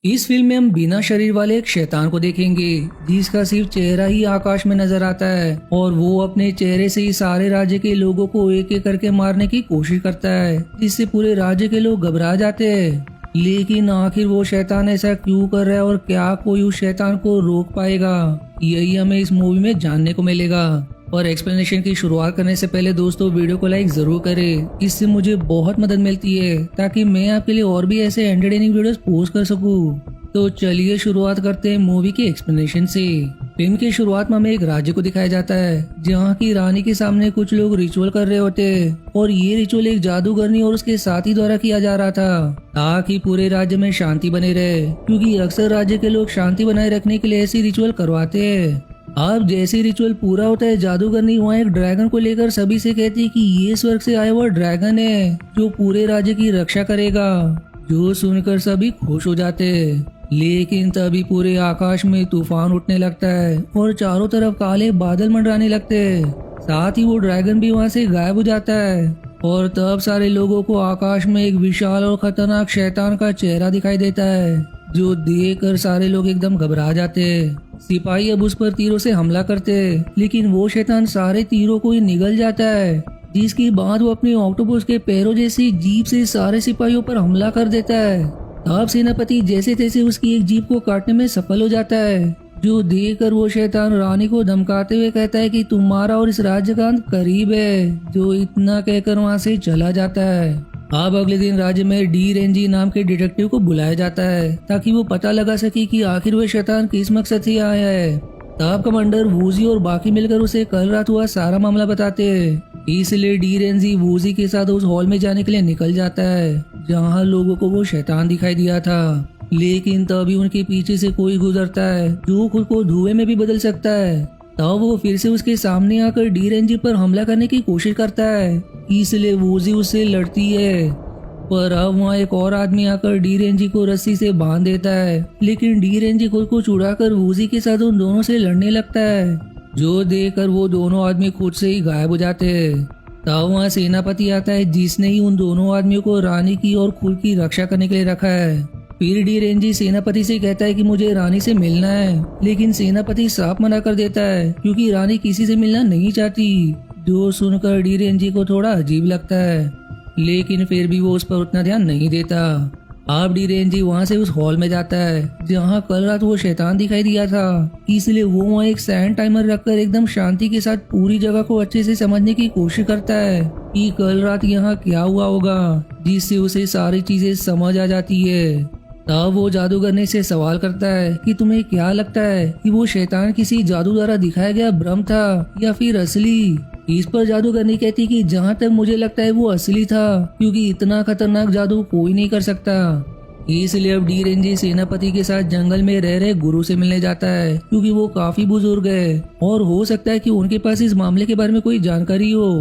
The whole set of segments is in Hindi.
इस फिल्म में हम बिना शरीर वाले एक शैतान को देखेंगे जिसका सिर्फ चेहरा ही आकाश में नजर आता है और वो अपने चेहरे से ही सारे राज्य के लोगों को एक एक करके मारने की कोशिश करता है, जिससे पूरे राज्य के लोग घबरा जाते हैं। लेकिन आखिर वो शैतान ऐसा क्यों कर रहा है और क्या कोई उस शैतान को रोक पाएगा, यही हमें इस मूवी में जानने को मिलेगा। और एक्सप्लेनेशन की शुरुआत करने से पहले दोस्तों वीडियो को लाइक जरूर करें, इससे मुझे बहुत मदद मिलती है ताकि मैं आपके लिए और भी ऐसे एंटरटेनिंग वीडियोस पोस्ट कर सकूं। तो चलिए शुरुआत करते हैं मूवी के एक्सप्लेनेशन से। फिल्म की शुरुआत में हमें एक राज्य को दिखाया जाता है जहाँ की रानी के सामने कुछ लोग रिचुअल कर रहे होते हैं और ये रिचुअल एक जादूगरनी और उसके साथी द्वारा किया जा रहा था ताकि पूरे राज्य में शांति बने रहे, क्योंकि अक्सर राज्य के लोग शांति बनाए रखने के लिए ऐसी रिचुअल करवाते हैं। अब जैसे रिचुअल पूरा होता है, जादूगरनी वहाँ एक ड्रैगन को लेकर सभी से कहती है कि ये स्वर्ग से आया हुआ ड्रैगन है जो पूरे राज्य की रक्षा करेगा, जो सुनकर सभी खुश हो जाते हैं। लेकिन तभी पूरे आकाश में तूफान उठने लगता है और चारों तरफ काले बादल मंडराने लगते हैं, साथ ही वो ड्रैगन भी वहाँ से गायब हो जाता है। और तब सारे लोगों को आकाश में एक विशाल और खतरनाक शैतान का चेहरा दिखाई देता है, जो देखकर सारे लोग एकदम घबरा जाते हैं। सिपाही अब उस पर तीरों से हमला करते हैं, लेकिन वो शैतान सारे तीरों को ही निगल जाता है, जिसके बाद वो अपने ऑक्टोपस के पैरों जैसी जीभ से सारे सिपाहियों पर हमला कर देता है। तब सेनापति जैसे तैसे उसकी एक जीभ को काटने में सफल हो जाता है, जो देखकर वो शैतान रानी को धमकाते हुए कहता है कि तुम्हारा और इस राज्य का अंत करीब है, जो इतना कहकर वहाँ से चला जाता है। अब अगले दिन राज्य में डी रेंजी नाम के डिटेक्टिव को बुलाया जाता है ताकि वो पता लगा सके कि आखिर वह शैतान किस मकसद से आया है। तब कमांडर वूजी और बाकी मिलकर उसे कल रात हुआ सारा मामला बताते हैं, इसलिए डी रेंजी वूजी के साथ उस हॉल में जाने के लिए निकल जाता है जहाँ लोगों को वो शैतान दिखाई दिया था। लेकिन तभी उनके पीछे से कोई गुजरता है जो खुद को धुएं में भी बदल सकता है। तब वो फिर से उसके सामने आकर डी रेंजी पर हमला करने की कोशिश करता है, इसलिए वूजी उससे लड़ती है। पर अब वहाँ एक और आदमी आकर डी रेंजी को रस्सी से बांध देता है, लेकिन डी रेंजी खुद को छुड़ाकर वूजी के साथ उन दोनों से लड़ने लगता है, जो देखकर वो दोनों आदमी खुद से ही गायब हो जाते हैं। तब वहाँ सेनापति आता है जिसने ही उन दोनों आदमियों को रानी की और खुद की रक्षा करने के लिए रखा है। फिर डी रेंजी सेनापति से कहता है कि मुझे रानी से मिलना है, लेकिन सेनापति साफ मना कर देता है क्योंकि रानी किसी से मिलना नहीं चाहती, जो सुनकर डी रेंजी को थोड़ा अजीब लगता है, लेकिन फिर भी वो उस पर उतना ध्यान नहीं देता। अब डी रेंजी वहाँ से उस हॉल में जाता है जहाँ कल रात वो शैतान दिखाई दिया था, इसलिए वो वहाँ एक सैंड टाइमर रखकर एकदम शांति के साथ पूरी जगह को अच्छे से समझने की कोशिश करता है कि कल रात यहाँ क्या हुआ होगा, जिससे उसे सारी चीजें समझ आ जाती है। तब वो जादूगरनी से सवाल करता है कि तुम्हें क्या लगता है कि वो शैतान किसी जादू द्वारा दिखाया गया भ्रम था या फिर असली। इस पर जादूगरनी कहती कि जहाँ तक मुझे लगता है वो असली था, क्योंकि इतना खतरनाक जादू कोई नहीं कर सकता। इसलिए अब डी रेंजी सेनापति के साथ जंगल में रह रहे गुरु से मिलने जाता है, क्योंकि वो काफी बुजुर्ग है और हो सकता है कि उनके पास इस मामले के बारे में कोई जानकारी हो,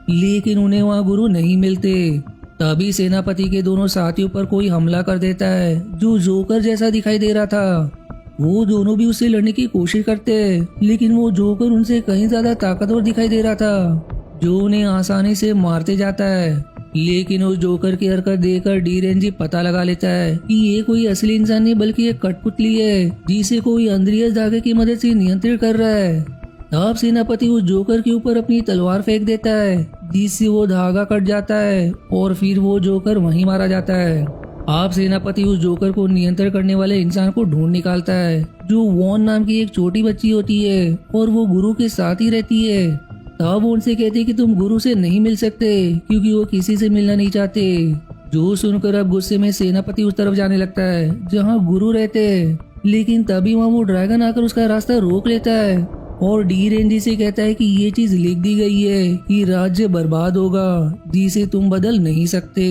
लेकिन उन्हें वहाँ गुरु नहीं मिलते। तभी सेनापति के दोनों साथियों पर कोई हमला कर देता है जो जोकर जैसा दिखाई दे रहा था। वो दोनों भी उससे लड़ने की कोशिश करते हैं, लेकिन वो जोकर उनसे कहीं ज्यादा ताकतवर दिखाई दे रहा था, जो उन्हें आसानी से मारते जाता है। लेकिन उस जोकर की हरकत देखकर डी रेंजी पता लगा लेता है कि ये कोई असली इंसान नहीं बल्कि एक कठपुतली है जिसे कोई अंद्रियस धागे की मदद से नियंत्रित कर रहा है। तब सेनापति उस जोकर के ऊपर अपनी तलवार फेंक देता है, जिससे वो धागा कट जाता है और फिर वो जोकर वहीं मारा जाता है। आप सेनापति उस जोकर को नियंत्रण करने वाले इंसान को ढूंढ निकालता है, जो वॉन नाम की एक छोटी बच्ची होती है और वो गुरु के साथ ही रहती है। तब वो उनसे कहते कि तुम गुरु से नहीं मिल सकते, क्योंकि वो किसी से मिलना नहीं चाहते। जो सुनकर अब गुस्से में सेनापति उस तरफ जाने लगता है जहाँ गुरु रहते हैं, लेकिन तभी वहाँ वो ड्रैगन आकर उसका रास्ता रोक लेता है और डी रेंजी से कहता है कि ये चीज लिख दी गई है कि राज्य बर्बाद होगा जिसे तुम बदल नहीं सकते।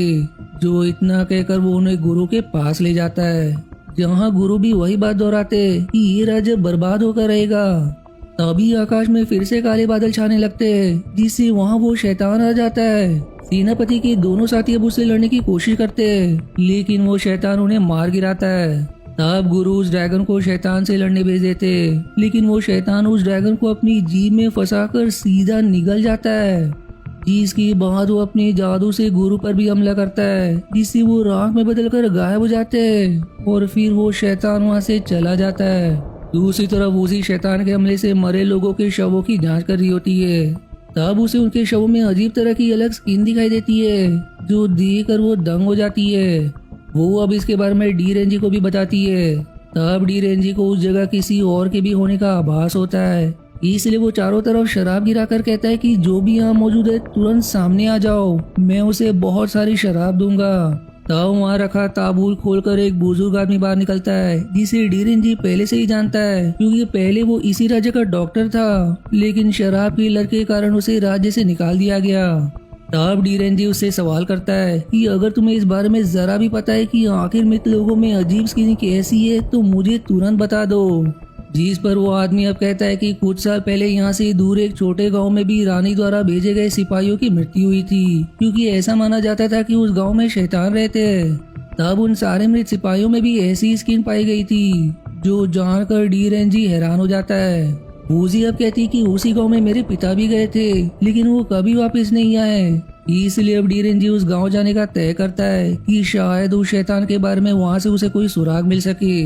जो इतना कहकर वो उन्हें गुरु के पास ले जाता है, जहाँ गुरु भी वही बात दोहराते कि ये राज्य बर्बाद होकर रहेगा। तभी आकाश में फिर से काले बादल छाने लगते हैं, जिससे वहाँ वो शैतान आ जाता है। सेनापति के दोनों साथी अब उससे लड़ने की कोशिश करते हैं, लेकिन वो शैतान उन्हें मार गिराता है। तब गुरु उस ड्रैगन को शैतान से लड़ने भेज देते, लेकिन वो शैतान उस ड्रैगन को अपनी जीभ में फंसाकर सीधा निगल जाता है। जिसके बाद वो अपने जादू से गुरु पर भी हमला करता है, जिससे वो राख में बदलकर गायब हो जाते हैं और फिर वो शैतान वहाँ से चला जाता है। दूसरी तरफ उसी शैतान के हमले से मरे लोगों के शवों की जांच कर रही होती है। तब उसे उनके शवों में अजीब तरह की अलग स्किन दिखाई देती है, जो देखकर वो दंग हो जाती है। वो अब इसके बारे में डी रेंजी को भी बताती है। तब डी रेंजी को उस जगह किसी और के भी होने का आभास होता है, इसलिए वो चारों तरफ शराब गिराकर कहता है कि जो भी यहाँ मौजूद है तुरंत सामने आ जाओ, मैं उसे बहुत सारी शराब दूंगा। तब वहाँ रखा ताबूत खोलकर एक बुजुर्ग आदमी बाहर निकलता है, जिसे डी रेंजी पहले से ही जानता है, क्योंकि पहले वो इसी राज्य का डॉक्टर था, लेकिन शराब की लत के कारण उसे राज्य से निकाल दिया गया। तब डी रेंजी उससे सवाल करता है कि अगर तुम्हें इस बारे में जरा भी पता है कि आखिर मृत लोगों में अजीब स्किन कैसी है तो मुझे तुरंत बता दो। जिस पर वो आदमी अब कहता है कि कुछ साल पहले यहाँ से दूर एक छोटे गांव में भी रानी द्वारा भेजे गए सिपाहियों की मृत्यु हुई थी, क्योंकि ऐसा माना जाता था कि उस गांव में शैतान रहते हैं। तब उन सारे मृत सिपाहियों में भी ऐसी स्किन पाई गई थी, जो जानकर डी रेंजी हैरान हो जाता है। वूजी अब कहती कि उसी गांव में मेरे पिता भी गए थे, लेकिन वो कभी वापस नहीं आए। इसलिए अब डी रेंजी उस गांव जाने का तय करता है कि शायद उस शैतान के बारे में वहां से उसे कोई सुराग मिल सके।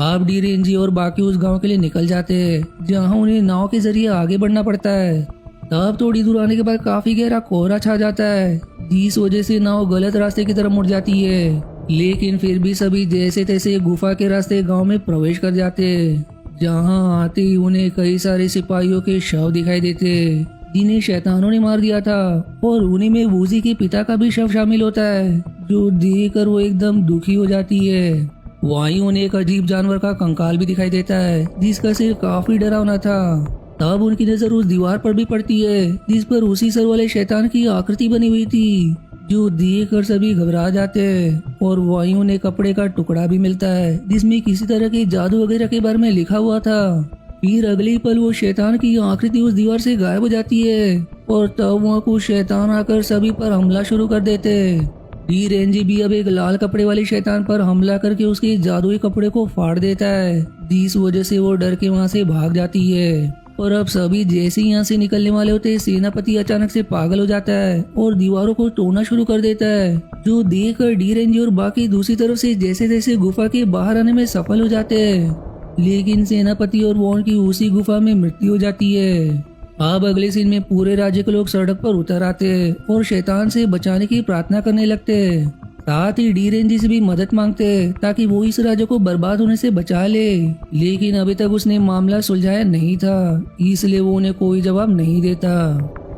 अब डी रेंजी और बाकी उस गांव के लिए निकल जाते हैं, जहां उन्हें नाव के जरिए आगे बढ़ना पड़ता है। तब थोड़ी दूर आने के बाद काफी गहरा कोहरा छा जाता है, जिस वजह से नाव गलत रास्ते की तरफ मुड़ जाती है। लेकिन फिर भी सभी जैसे तैसे गुफा के रास्ते गांव में प्रवेश कर जाते हैं, जहां आते ही उन्हें कई सारे सिपाहियों के शव दिखाई देते, जिन्हें शैतानों ने मार दिया था, और उन्हीं में वूजी के पिता का भी शव शामिल होता है, जो देखकर वो एकदम दुखी हो जाती है। वहीं उन्हें एक अजीब जानवर का कंकाल भी दिखाई देता है, जिसका सिर काफी डरावना था। तब उनकी नजर उस दीवार पर भी पड़ती है, जिस पर उसी सर वाले शैतान की आकृति बनी हुई थी, जो देखकर सभी घबरा जाते हैं। और वहीं उन्हें कपड़े का टुकड़ा भी मिलता है, जिसमें किसी तरह के जादू वगैरह के बारे में लिखा हुआ था। फिर अगले पल वो शैतान की आकृति उस दीवार से गायब हो जाती है, और तब वहाँ कुछ शैतान आकर सभी पर हमला शुरू कर देते हैं। डी रेंजी भी अब एक लाल कपड़े वाले शैतान पर हमला करके उसके जादुई कपड़े को फाड़ देता है, जिस वजह से वो डर के वहाँ से भाग जाती है। और अब सभी जैसे ही यहाँ से निकलने वाले होते, सेनापति अचानक से पागल हो जाता है और दीवारों को तोड़ना शुरू कर देता है, जो देखकर डी रेंजी और बाकी दूसरी तरफ से जैसे तैसे गुफा के बाहर आने में सफल हो जाते हैं। लेकिन सेनापति और वॉन की उसी गुफा में मृत्यु हो जाती है। अब अगले सीन में पूरे राज्य के लोग सड़क पर उतर आते हैं और शैतान से बचाने की प्रार्थना करने लगते हैं। साथ ही डी रेंजी से भी मदद मांगते हैं, ताकि वो इस राज्य को बर्बाद होने से बचा ले। लेकिन अभी तक उसने मामला सुलझाया नहीं था, इसलिए वो उन्हें कोई जवाब नहीं देता।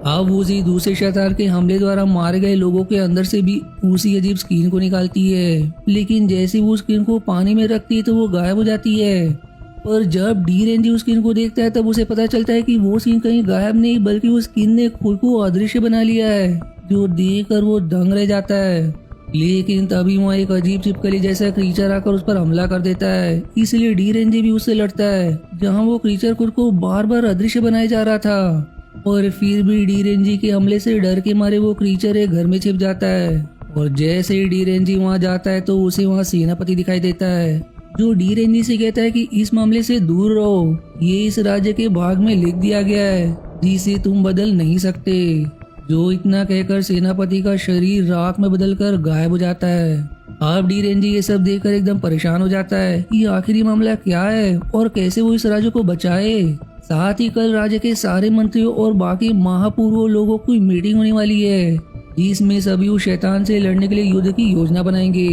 अब उसी दूसरे शैतान के हमले द्वारा मारे गए लोगों के अंदर से भी उसी अजीब स्किन को निकालती है, लेकिन जैसे वो स्किन को पानी में रखती है तो वो गायब हो जाती है। पर जब डी रेंजी उस स्किन को देखता है, तब उसे पता चलता है कि वो स्किन कहीं गायब नहीं, बल्कि उस स्किन ने खुद को अदृश्य बना लिया है, जो देखकर वो दंग रह जाता है। लेकिन तभी वहाँ एक अजीब छिपकली जैसा क्रीचर आकर उस पर हमला कर देता है, इसलिए डी रेंजी भी उससे लड़ता है, जहाँ वो क्रीचर खुद को बार बार अदृश्य बनाया जा रहा था। और फिर भी डी रेंजी के हमले से डर के मारे वो क्रीचर एक घर में छिप जाता है। और जैसे ही डी रेंजी वहाँ जाता है तो उसे वहाँ सेनापति दिखाई देता है, जो डी रेंजी से कहता है कि इस मामले से दूर रहो, ये इस राज्य के भाग में लिख दिया गया है, जिसे तुम बदल नहीं सकते। जो इतना कहकर सेनापति का शरीर राख में बदलकर गायब हो जाता है। अब डी रेंजी ये सब देखकर एकदम परेशान हो जाता है कि आखिरी मामला क्या है और कैसे वो इस राज्य को बचाए। साथ ही कल राज्य के सारे मंत्रियों और बाकी महापुरुषों लोगों की मीटिंग होने वाली है, जिसमें सभी उस शैतान से लड़ने के लिए युद्ध की योजना बनाएंगे।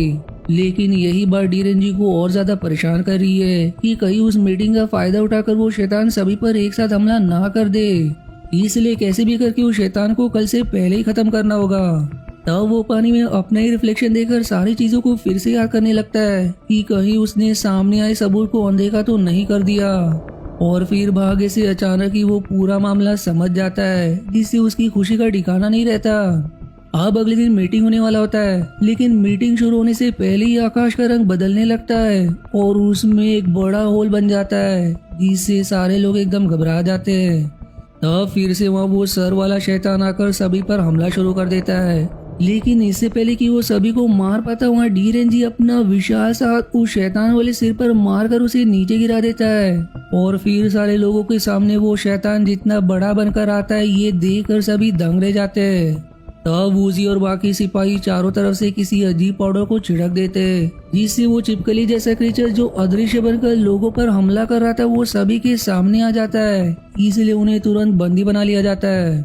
लेकिन यही बात डी रेंजी को और ज्यादा परेशान कर रही है कि कहीं उस मीटिंग का फायदा उठाकर वो शैतान सभी पर एक साथ हमला ना कर दे। इसलिए कैसे भी करके उस शैतान को कल से पहले ही खत्म करना होगा। तब वो पानी में अपना ही रिफ्लेक्शन देखकर सारी चीजों को फिर से याद करने लगता है कि कहीं उसने सामने आए सबूत को अनदेखा तो नहीं कर दिया। और फिर भाग्य से अचानक ही वो पूरा मामला समझ जाता है, जिससे उसकी खुशी का ठिकाना नहीं रहता। अब अगले दिन मीटिंग होने वाला होता है, लेकिन मीटिंग शुरू होने से पहले ही आकाश का रंग बदलने लगता है और उसमें एक बड़ा होल बन जाता है, जिससे सारे लोग एकदम घबरा जाते हैं। तब फिर से वहाँ वो सर वाला शैतान आकर सभी पर हमला शुरू कर देता है लेकिन इससे पहले कि वो सभी को मार पाता, वहाँ डी रेंजी अपना विशाल सा हाथ उस शैतान वाले सिर पर मारकर उसे नीचे गिरा देता है। और फिर सारे लोगों के सामने वो शैतान जितना बड़ा बनकर आता है, ये देखकर सभी दंग रह जाते हैं। तब वूजी और बाकी सिपाही चारों तरफ से किसी अजीब पाउडर को छिड़क देते, जिससे वो छिपकली जैसा क्रीचर जो अदृश्य बनकर लोगों पर हमला कर रहा था, वो सभी के सामने आ जाता है। इसलिए उन्हें तुरंत बंदी बना लिया जाता है।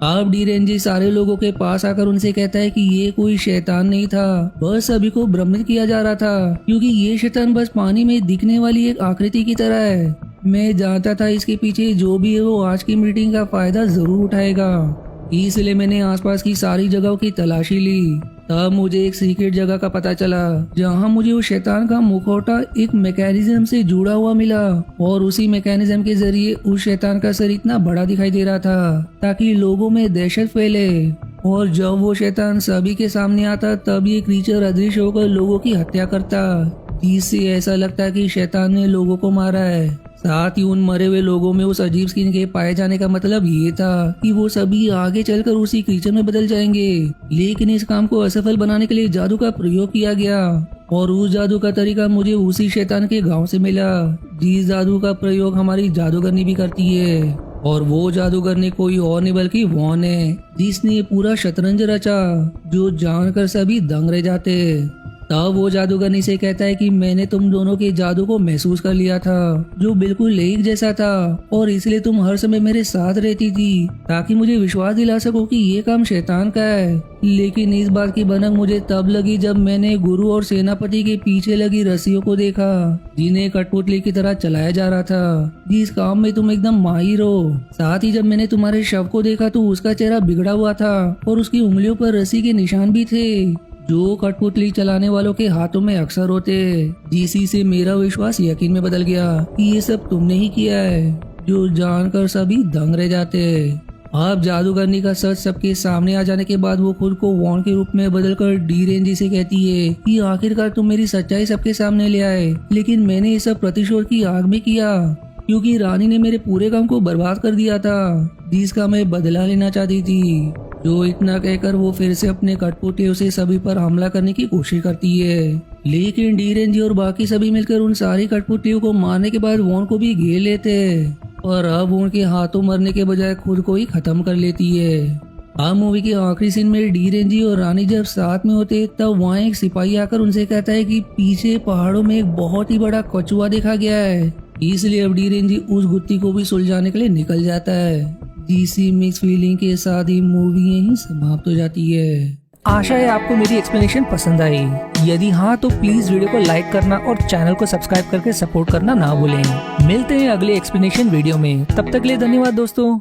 अब डी रेंजी सारे लोगों के पास आकर उनसे कहता है कि ये कोई शैतान नहीं था, बस सभी को भ्रमित किया जा रहा था, क्योंकि ये शैतान बस पानी में दिखने वाली एक आकृति की तरह है। मैं जानता था इसके पीछे जो भी है वो आज की मीटिंग का फायदा जरूर उठाएगा, इसलिए मैंने आसपास की सारी जगहों की तलाशी ली। तब मुझे एक सीक्रेट जगह का पता चला, जहां मुझे उस शैतान का मुखौटा एक मैकेनिज्म से जुड़ा हुआ मिला, और उसी मैकेनिज्म के जरिए उस शैतान का सर इतना बड़ा दिखाई दे रहा था ताकि लोगों में दहशत फैले। और जब वो शैतान सभी के सामने आता, तब ये क्रीचर अदृश्य होकर लोगों की हत्या करता, जिससे ऐसा लगता कि शैतान ने लोगों को मारा है। साथ ही उन मरे हुए लोगों में उस अजीब स्किन के पाए जाने का मतलब ये था कि वो सभी आगे चलकर उसी क्रीचर में बदल जाएंगे। लेकिन इस काम को असफल बनाने के लिए जादू का प्रयोग किया गया, और उस जादू का तरीका मुझे उसी शैतान के गांव से मिला, जिस जादू का प्रयोग हमारी जादूगरनी भी करती है। और वो जादूगरनी कोई और नहीं बल्कि वॉन है, जिसने पूरा शतरंज रचा, जो जानकर सभी दंग रह जाते। तब वो जादूगरनी से कहता है कि मैंने तुम दोनों के जादू को महसूस कर लिया था, जो बिल्कुल एक जैसा था, और इसलिए तुम हर समय मेरे साथ रहती थी ताकि मुझे विश्वास दिला सको कि ये काम शैतान का है। लेकिन इस बात की भनक मुझे तब लगी जब मैंने गुरु और सेनापति के पीछे लगी रस्सियों को देखा, जिन्हें कठपुतली की तरह चलाया जा रहा था, जिस काम में तुम एकदम माहिर हो। साथ ही जब मैंने तुम्हारे शव को देखा तो उसका चेहरा बिगड़ा हुआ था, और उसकी उंगलियों पर रस्सी के निशान भी थे, जो कठपुतली चलाने वालों के हाथों में अक्सर होते। जिसी से मेरा विश्वास यकीन में बदल गया कि ये सब तुमने ही किया है, जो जानकर सभी दंग रह जाते। अब जादूगरनी का सच सबके सामने आ जाने के बाद वो खुद को वॉन के रूप में बदलकर डी रेंजी से कहती है कि आखिरकार तुम मेरी सच्चाई सबके सामने ले आए, लेकिन मैंने ये सब प्रतिशोध की आग में किया, क्योंकि रानी ने मेरे पूरे काम को बर्बाद कर दिया था, जिसका मैं बदला लेना चाहती थी। जो इतना कहकर वो फिर से अपने कठपुतलियों से सभी पर हमला करने की कोशिश करती है, लेकिन डी रेंजी और बाकी सभी मिलकर उन सारी कठपुतलियों को मारने के बाद वॉन को भी घेर लेते हैं, और अब उनके हाथों मरने के बजाय खुद को ही खत्म कर लेती है। अब मूवी के आखिरी सीन में डी रेंजी और रानी जब साथ में होते, तब वहाँ एक सिपाही आकर उनसे कहता है कि पीछे पहाड़ों में एक बहुत ही बड़ा कछुआ देखा गया है, इसलिए अब डी रेंजी उस गुत्थी को भी सुलझाने के लिए निकल जाता है। डीसी मिक्स फीलिंग के साथ ही मूवी यहीं समाप्त हो जाती है। आशा है आपको मेरी एक्सप्लेनेशन पसंद आई। यदि हाँ तो प्लीज वीडियो को लाइक करना और चैनल को सब्सक्राइब करके सपोर्ट करना ना भूलें। मिलते हैं अगले एक्सप्लेनेशन वीडियो में, तब तक के लिए धन्यवाद दोस्तों।